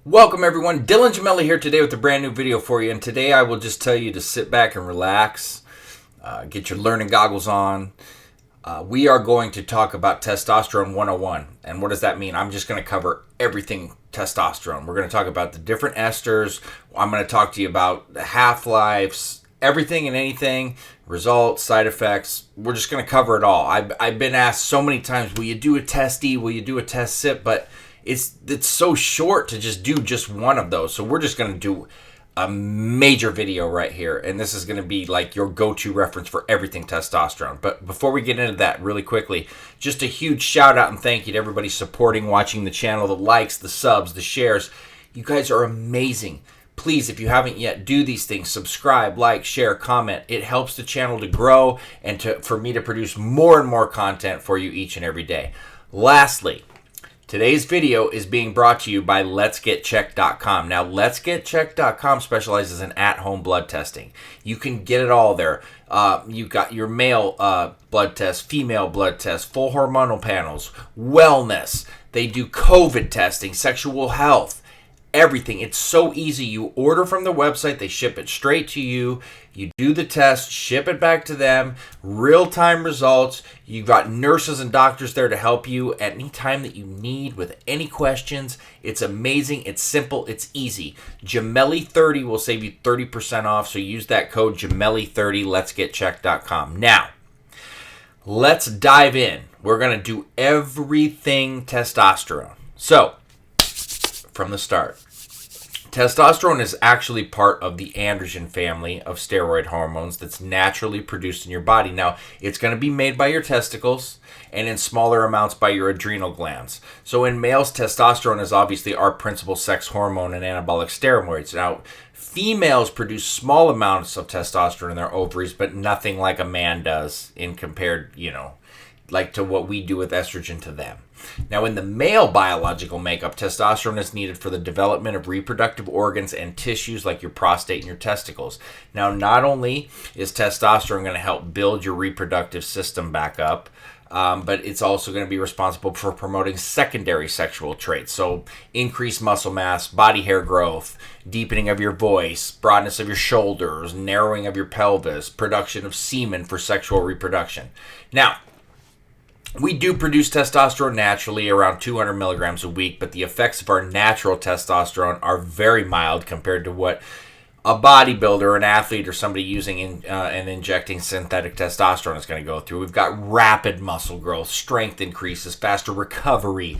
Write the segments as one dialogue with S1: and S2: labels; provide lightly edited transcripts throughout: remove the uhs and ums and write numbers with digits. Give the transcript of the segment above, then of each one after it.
S1: Welcome everyone, Dylan Gemelli here today with a brand new video for you, and today I will just tell you to sit back and relax, get your learning goggles on. We are going to talk about Testosterone 101, and what does that mean? I'm just going to cover everything testosterone. We're going to talk about the different esters. I'm going to talk to you about the half-lives, everything and anything, results, side effects. We're just going to cover it all. I've been asked so many times, will you do a testy, will you do a test sip, but it's so short to just do just one of those. So we're just going to do a major video right here, and this is going to be like your go-to reference for everything testosterone. But before we get into that, really quickly, just a huge shout out and thank you to everybody supporting, watching the channel, the likes, the subs, the shares. You guys are amazing. Please, if you haven't yet, do these things. Subscribe, like, share, comment. It helps the channel to grow and for me to produce more and more content for you each and every day. Lastly, today's video is being brought to you by letsgetchecked.com. Now, letsgetchecked.com specializes in at-home blood testing. You can get it all there. You've got your male blood test, female blood test, full hormonal panels, wellness. They do COVID testing, sexual health, everything. It's so easy. You order from the website, they ship it straight to you. You do the test, ship it back to them, real-time results. You've got nurses and doctors there to help you at any time that you need with any questions. It's amazing. It's simple. It's easy. Gemelli30 will save you 30% off, so use that code Gemelli30, letsgetchecked.com. Now, let's dive in. We're going to do everything testosterone. So, from the start, testosterone is actually part of the androgen family of steroid hormones that's naturally produced in your body. Now, it's going to be made by your testicles and in smaller amounts by your adrenal glands. So in males, testosterone is obviously our principal sex hormone and anabolic steroids. Now, females produce small amounts of testosterone in their ovaries, but nothing like a man does in compared, like to what we do with estrogen to them. Now, in the male biological makeup, testosterone is needed for the development of reproductive organs and tissues like your prostate and your testicles. Now, not only is testosterone going to help build your reproductive system back up, but it's also going to be responsible for promoting secondary sexual traits. So increased muscle mass, body hair growth, deepening of your voice, broadness of your shoulders, narrowing of your pelvis, production of semen for sexual reproduction. Now, we do produce testosterone naturally around 200 milligrams a week, but the effects of our natural testosterone are very mild compared to what a bodybuilder, an athlete, or somebody using and injecting synthetic testosterone is going to go through. We've got rapid muscle growth, strength increases, faster recovery.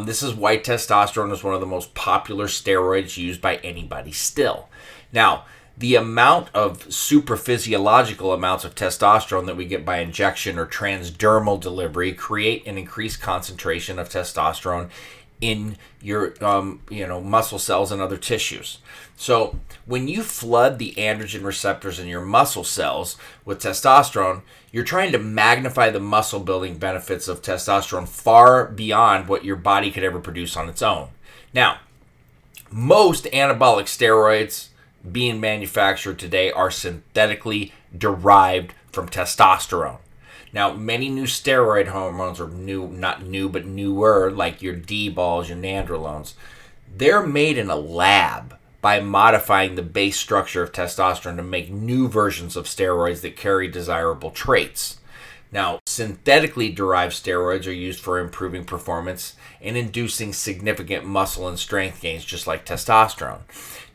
S1: This is why testosterone is one of the most popular steroids used by anybody still. Now, the amount of supraphysiological amounts of testosterone that we get by injection or transdermal delivery create an increased concentration of testosterone in your muscle cells and other tissues. So when you flood the androgen receptors in your muscle cells with testosterone, you're trying to magnify the muscle building benefits of testosterone far beyond what your body could ever produce on its own. Now, most anabolic steroids being manufactured today are synthetically derived from testosterone. Now, many new steroid hormones, or not new, but newer, like your D-balls, your nandrolones, they're made in a lab by modifying the base structure of testosterone to make new versions of steroids that carry desirable traits. Now, synthetically derived steroids are used for improving performance and inducing significant muscle and strength gains, just like testosterone.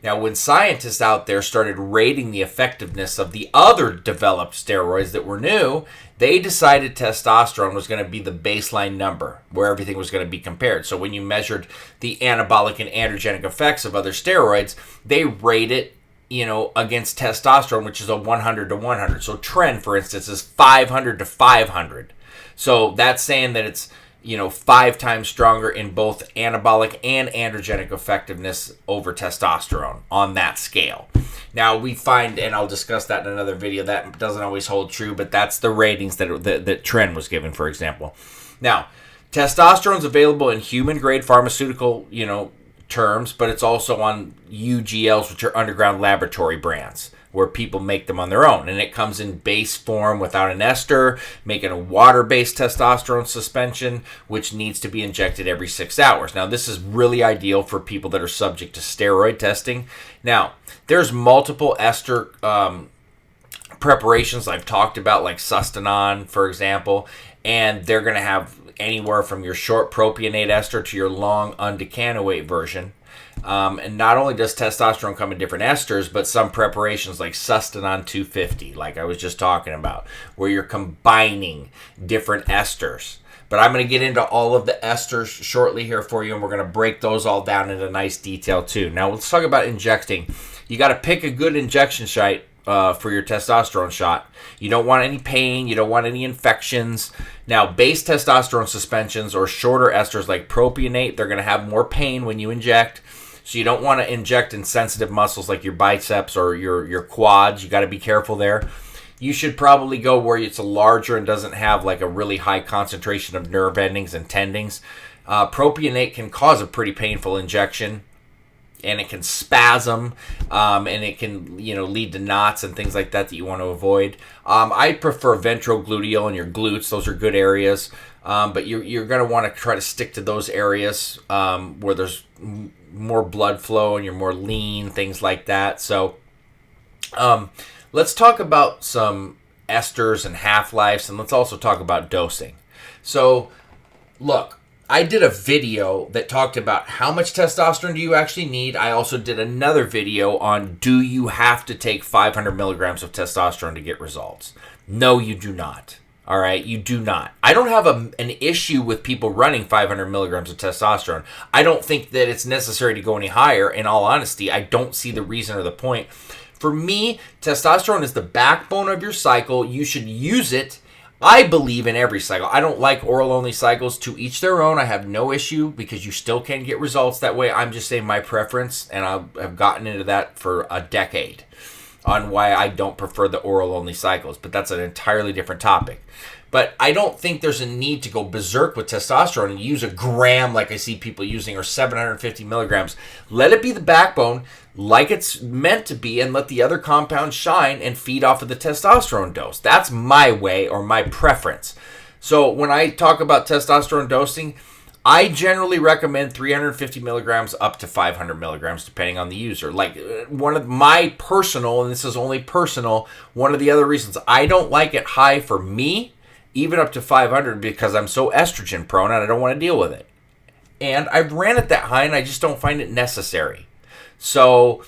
S1: Now, when scientists out there started rating the effectiveness of the other developed steroids that were new, they decided testosterone was going to be the baseline number where everything was going to be compared. So when you measured the anabolic and androgenic effects of other steroids, they rate it against testosterone, which is a 100 to 100. So Tren, for instance, is 500 to 500. So that's saying that it's 5 times stronger in both anabolic and androgenic effectiveness over testosterone on that scale. Now, we find, and I'll discuss that in another video, that doesn't always hold true, but that's the ratings that Tren was given, for example. Now, testosterone is available in human-grade pharmaceutical, terms, but it's also on UGLs, which are underground laboratory brands, where people make them on their own. And it comes in base form without an ester, making a water-based testosterone suspension, which needs to be injected every 6 hours. Now, this is really ideal for people that are subject to steroid testing. Now, there's multiple ester preparations I've talked about, like Testosterone, for example, and they're going to have anywhere from your short propionate ester to your long undecanoate version. And not only does testosterone come in different esters, but some preparations like Testosterone 250, like I was just talking about, where you're combining different esters. But I'm going to get into all of the esters shortly here for you, and we're going to break those all down into nice detail too. Now, let's talk about injecting. You got to pick a good injection site for your testosterone shot. You don't want any pain. You don't want any infections. Now, base testosterone suspensions or shorter esters like propionate, they're going to have more pain when you inject. So you don't want to inject in sensitive muscles like your biceps or your quads. You got to be careful there. You should probably go where it's larger and doesn't have like a really high concentration of nerve endings and tendons. Propionate can cause a pretty painful injection, and it can spasm, and it can lead to knots and things like that you want to avoid. I prefer ventrogluteal and your glutes; those are good areas. But you're going to want to try to stick to those areas where there's more blood flow and you're more lean, things like that. So let's talk about some esters and half-lives, and let's also talk about dosing. So look, I did a video that talked about how much testosterone do you actually need. I also did another video on, do you have to take 500 milligrams of testosterone to get results? No, you do not. All right, you do not. I don't have an issue with people running 500 milligrams of testosterone. I don't think that it's necessary to go any higher. In all honesty, I don't see the reason or the point. For me, testosterone is the backbone of your cycle. You should use it, I believe, in every cycle. I don't like oral-only cycles. To each their own. I have no issue because you still can get results that way. I'm just saying my preference, and I've gotten into that for a decade on why I don't prefer the oral-only cycles, but that's an entirely different topic. But I don't think there's a need to go berserk with testosterone and use a gram like I see people using, or 750 milligrams. Let it be the backbone like it's meant to be, and let the other compounds shine and feed off of the testosterone dose. That's my way, or my preference. So when I talk about testosterone dosing, I generally recommend 350 milligrams up to 500 milligrams, depending on the user. Like, one of my personal, and this is only personal, one of the other reasons I don't like it high for me, even up to 500, because I'm so estrogen prone and I don't want to deal with it. And I've ran it that high and I just don't find it necessary. So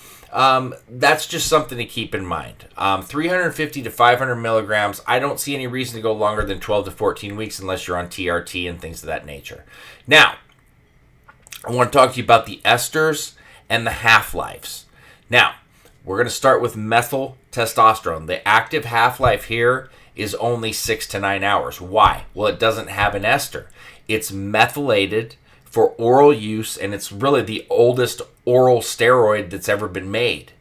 S1: that's just something to keep in mind. 350 to 500 milligrams, I don't see any reason to go longer than 12 to 14 weeks unless you're on TRT and things of that nature. Now, I want to talk to you about the esters and the half-lives. Now, we're going to start with methyl testosterone. The active half-life here is only 6 to 9 hours. Why? Well, it doesn't have an ester. It's methylated for oral use, and it's really the oldest oral steroid that's ever been made.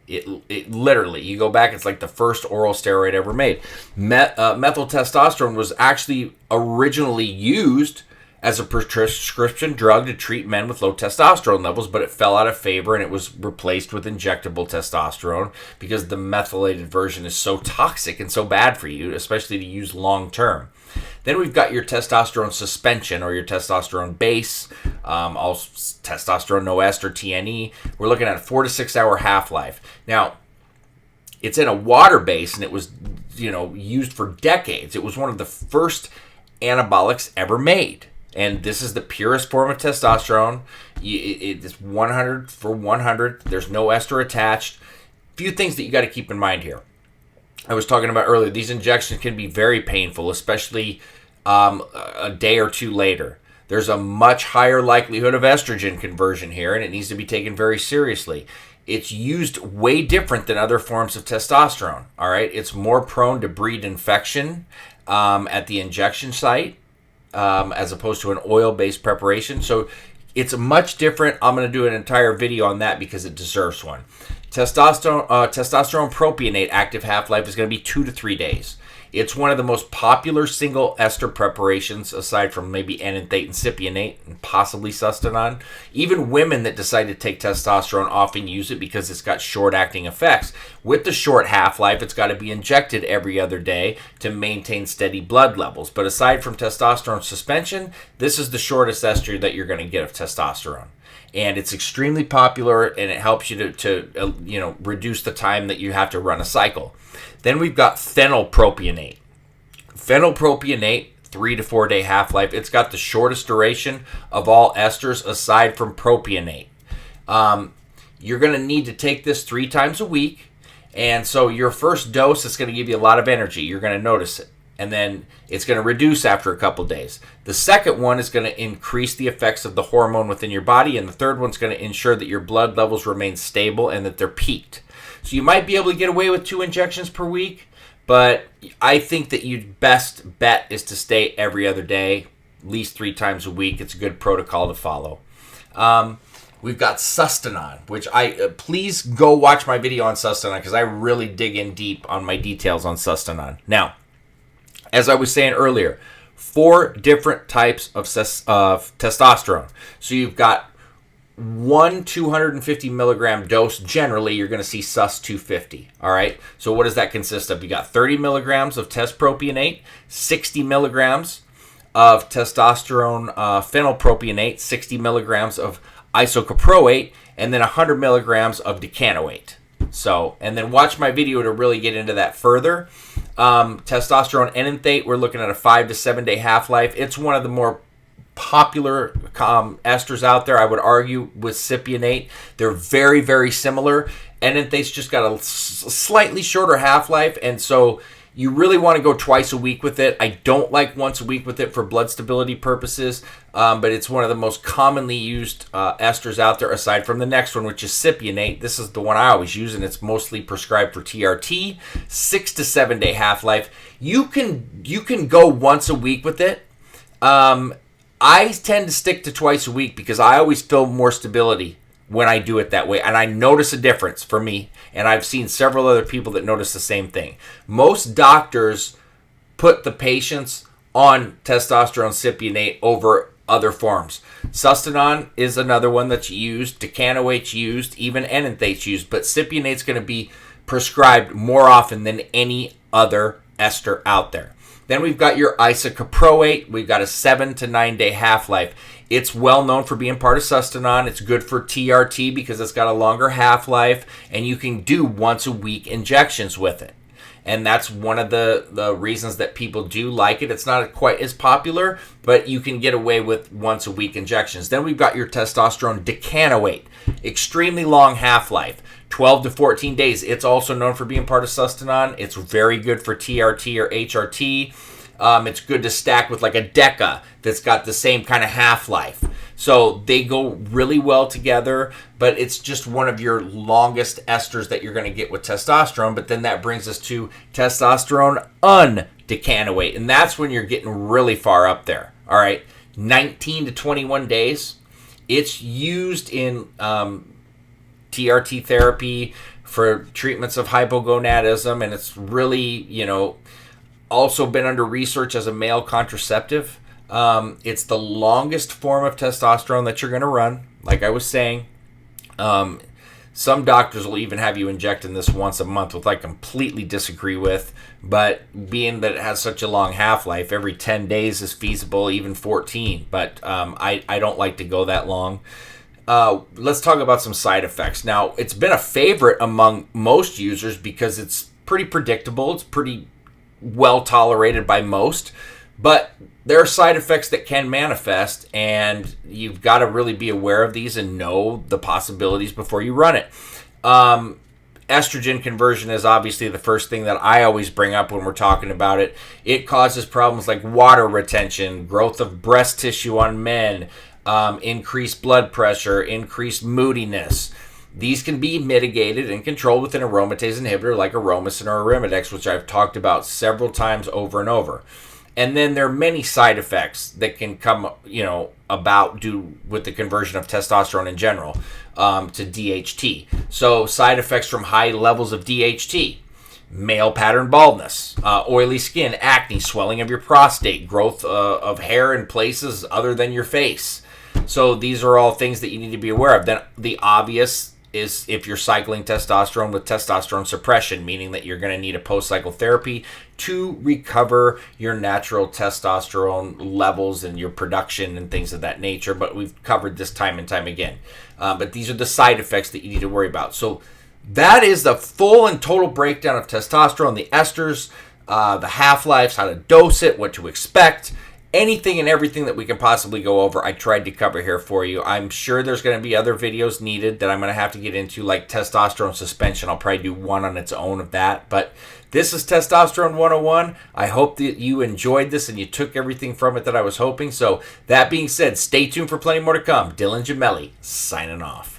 S1: It literally, you go back, it's like the first oral steroid ever made. Methyl testosterone was actually originally used as a prescription drug to treat men with low testosterone levels, but it fell out of favor and it was replaced with injectable testosterone because the methylated version is so toxic and so bad for you, especially to use long term. Then we've got your testosterone suspension, or your testosterone base, all testosterone no ester, TNE. We're looking at a 4 to 6 hour half-life. Now, it's in a water base, and it was used for decades. It was one of the first anabolics ever made. And this is the purest form of testosterone. It's 100 for 100. There's no ester attached. A few things that you got to keep in mind here. I was talking about earlier, these injections can be very painful, especially a day or two later. There's a much higher likelihood of estrogen conversion here, and it needs to be taken very seriously. It's used way different than other forms of testosterone, all right? It's more prone to breed infection at the injection site, as opposed to an oil-based preparation. So it's much different. I'm going to do an entire video on that because it deserves one. Testosterone propionate active half-life is going to be 2 to 3 days. It's one of the most popular single ester preparations, aside from maybe enanthate and cypionate and possibly sustanon. Even women that decide to take testosterone often use it because it's got short-acting effects. With the short half-life, it's got to be injected every other day to maintain steady blood levels. But aside from testosterone suspension, this is the shortest ester that you're going to get of testosterone. And it's extremely popular, and it helps you to reduce the time that you have to run a cycle. Then we've got phenylpropionate. Phenylpropionate, 3 to 4 day half-life. It's got the shortest duration of all esters aside from propionate. You're going to need to take this 3 times a week. And so your first dose is going to give you a lot of energy. You're going to notice it. And then it's going to reduce after a couple days. The second one is going to increase the effects of the hormone within your body. And the third one's going to ensure that your blood levels remain stable and that they're peaked. So you might be able to get away with 2 injections per week, but I think that your best bet is to stay every other day, at least 3 times a week. It's a good protocol to follow. We've got sustanon, which please go watch my video on sustanon because I really dig in deep on my details on sustanon. Now, as I was saying earlier, 4 different types of testosterone. So you've got 1 250 milligram dose. Generally, you're going to see sus 250. All right. So what does that consist of? You got 30 milligrams of testpropionate, 60 milligrams of testosterone phenylpropionate, 60 milligrams of isocaproate, and then 100 milligrams of decanoate. So, and then watch my video to really get into that further. Testosterone enanthate, we're looking at a 5 to 7 day half-life. It's one of the more popular esters out there, I would argue, with cypionate. They're very, very similar. Enanthate's just got a slightly shorter half-life, and so you really want to go twice a week with it. I don't like once a week with it for blood stability purposes, but it's one of the most commonly used esters out there, aside from the next one, which is cypionate. This is the one I always use, and it's mostly prescribed for TRT. 6 to 7 day half-life. You can go once a week with it. I tend to stick to twice a week because I always feel more stability when I do it that way. And I notice a difference for me. And I've seen several other people that notice the same thing. Most doctors put the patients on testosterone cypionate over other forms. Sustanon is another one that's used. Decanoate's used. Even enanthate's used. But cypionate's going to be prescribed more often than any other ester out there. Then we've got your isocaproate. We've got a 7 to 9 day half-life. It's well known for being part of sustanon. It's good for TRT because it's got a longer half-life, and you can do once a week injections with it. And that's one of the reasons that people do like it. It's not quite as popular, but you can get away with once a week injections. Then we've got your testosterone decanoate. Extremely long half-life. 12 to 14 days. It's also known for being part of sustanon. It's very good for TRT or HRT. It's good to stack with like a DECA that's got the same kind of half-life. So they go really well together, but it's just one of your longest esters that you're going to get with testosterone. But then that brings us to testosterone undecanoate, and that's when you're getting really far up there. All right, 19 to 21 days. It's used in TRT therapy for treatments of hypogonadism, and it's really, also been under research as a male contraceptive. It's the longest form of testosterone that you're going to run, like I was saying. Some doctors will even have you injecting this once a month, which I completely disagree with. But being that it has such a long half-life, every 10 days is feasible, even 14. But I don't like to go that long. Let's talk about some side effects. Now, it's been a favorite among most users because it's pretty predictable. It's pretty well tolerated by most. But there are side effects that can manifest, and you've got to really be aware of these and know the possibilities before you run it. Estrogen conversion is obviously the first thing that I always bring up when we're talking about it. It causes problems like water retention, growth of breast tissue on men, increased blood pressure, increased moodiness. These can be mitigated and controlled with an aromatase inhibitor like Aromasin or Arimidex, which I've talked about several times over and over. And then there are many side effects that can come, about due with the conversion of testosterone in general to DHT. So side effects from high levels of DHT. male pattern baldness, oily skin, acne, swelling of your prostate, growth of hair in places other than your face. So these are all things that you need to be aware of. Then the obvious is if you're cycling testosterone with testosterone suppression, meaning that you're going to need a post-cycle therapy to recover your natural testosterone levels and your production and things of that nature. But we've covered this time and time again. But these are the side effects that you need to worry about. So that is the full and total breakdown of testosterone, the esters, the half-lives, how to dose it, what to expect. Anything and everything that we can possibly go over, I tried to cover here for you. I'm sure there's going to be other videos needed that I'm going to have to get into, like testosterone suspension. I'll probably do one on its own of that. But this is Testosterone 101. I hope that you enjoyed this and you took everything from it that I was hoping. So that being said, stay tuned for plenty more to come. Dylan Gemelli, signing off.